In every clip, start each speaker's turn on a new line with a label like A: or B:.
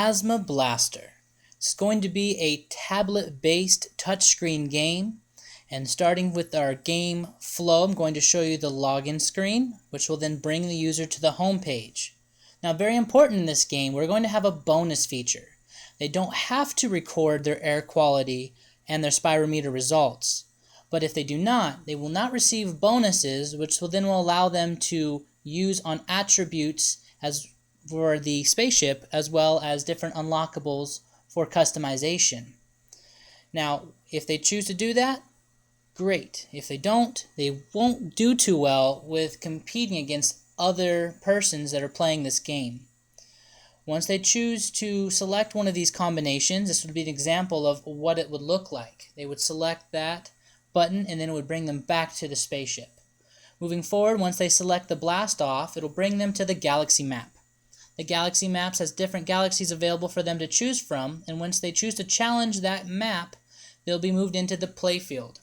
A: Asthma Blaster. It's going to be a tablet-based touchscreen game. And starting with our game flow, I'm going to show you the login screen, which will then bring the user to the home page. Now, very important in this game, we're going to have a bonus feature. They don't have to record their air quality and their spirometer results. But if they do not, they will not receive bonuses, which will allow them to use on attributes as for the spaceship, as well as different unlockables for customization. Now, if they choose to do that, great. If they don't, they won't do too well with competing against other persons that are playing this game. Once they choose to select one of these combinations, this would be an example of what it would look like. They would select that button and then it would bring them back to the spaceship. Moving forward, once they select the blast off, it'll bring them to the galaxy map. The galaxy maps has different galaxies available for them to choose from, and once they choose to challenge that map, they'll be moved into the playfield,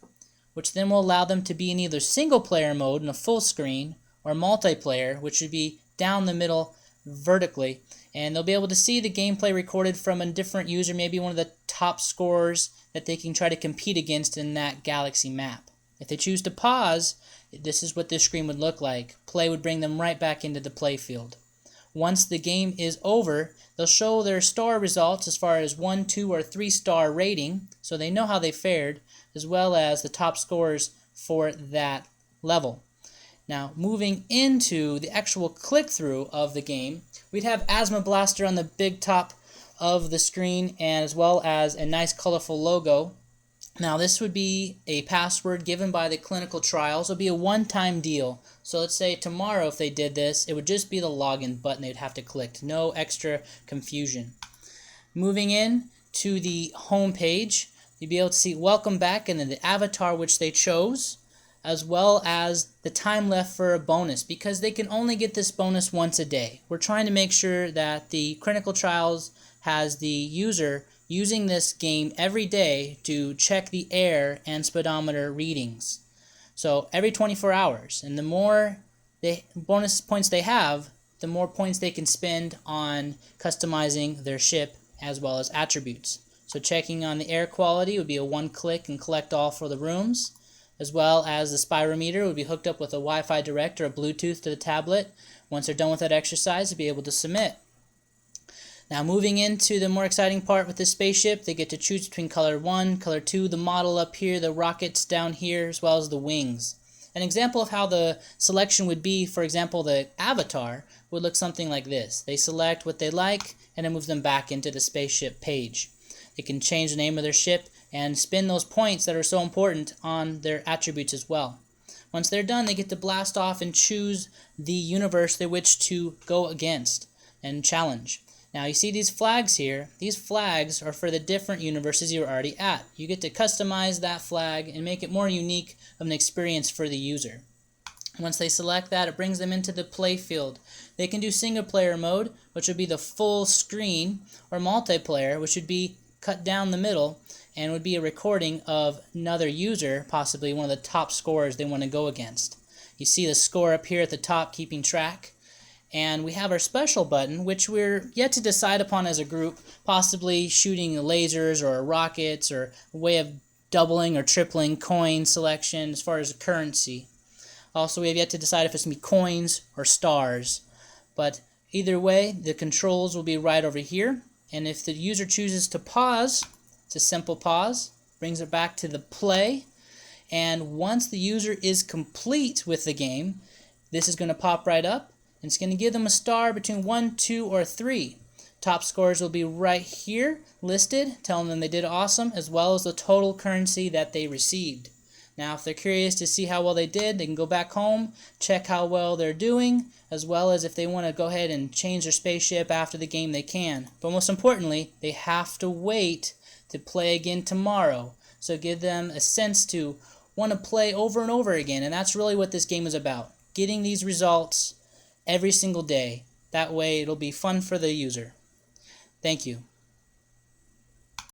A: which then will allow them to be in either single player mode in a full screen or multiplayer, which would be down the middle vertically, and they'll be able to see the gameplay recorded from a different user, maybe one of the top scorers that they can try to compete against in that galaxy map. If they choose to pause, this is what this screen would look like. Play would bring them right back into the playfield. Once the game is over, they'll show their star results as far as 1, 2, or 3 star rating, so they know how they fared, as well as the top scores for that level. Now, moving into the actual click-through of the game, we'd have Asthma Blaster on the big top of the screen, and as well as a nice colorful logo. Now, this would be a password given by the clinical trials. It would be a one-time deal. So let's say tomorrow if they did this, it would just be the login button they'd have to click. No extra confusion. Moving in to the home page, you'd be able to see welcome back and then the avatar which they chose, as well as the time left for a bonus, because they can only get this bonus once a day. We're trying to make sure that the clinical trials has the user using this game every day to check the air and speedometer readings. So every 24 hours. And the more bonus points they have, the more points they can spend on customizing their ship as well as attributes. So checking on the air quality would be a one-click and collect all for the rooms, as well as the spirometer would be hooked up with a Wi-Fi Direct or a Bluetooth to the tablet. Once they're done with that exercise, they'll be able to submit. Now, moving into the more exciting part with this spaceship, they get to choose between color 1, color 2, the model up here, the rockets down here, as well as the wings. An example of how the selection would be, for example, the avatar would look something like this. They select what they like, and it moves them back into the spaceship page. They can change the name of their ship and spin those points that are so important on their attributes as well. Once they're done, they get to blast off and choose the universe they wish to go against and challenge. Now, you see these flags here. These flags are for the different universes you're already at. You get to customize that flag and make it more unique of an experience for the user. Once they select that, it brings them into the play field. They can do single player mode, which would be the full screen, or multiplayer, which would be cut down the middle and would be a recording of another user, possibly one of the top scorers they want to go against. You see the score up here at the top keeping track. And we have our special button, which we're yet to decide upon as a group, possibly shooting lasers or rockets or a way of doubling or tripling coin selection as far as currency. Also, we have yet to decide if it's going to be coins or stars. But either way, the controls will be right over here. And if the user chooses to pause, it's a simple pause, brings it back to the play. And once the user is complete with the game, this is going to pop right up. And it's going to give them a star between 1, 2, or 3. Top scores will be right here listed, telling them they did awesome, as well as the total currency that they received. Now, if they're curious to see how well they did, they can go back home, check how well they're doing, as well as if they want to go ahead and change their spaceship after the game, they can. But most importantly, they have to wait to play again tomorrow. So give them a sense to want to play over and over again, and that's really what this game is about. Getting these results every single day. That way it'll be fun for the user. Thank you.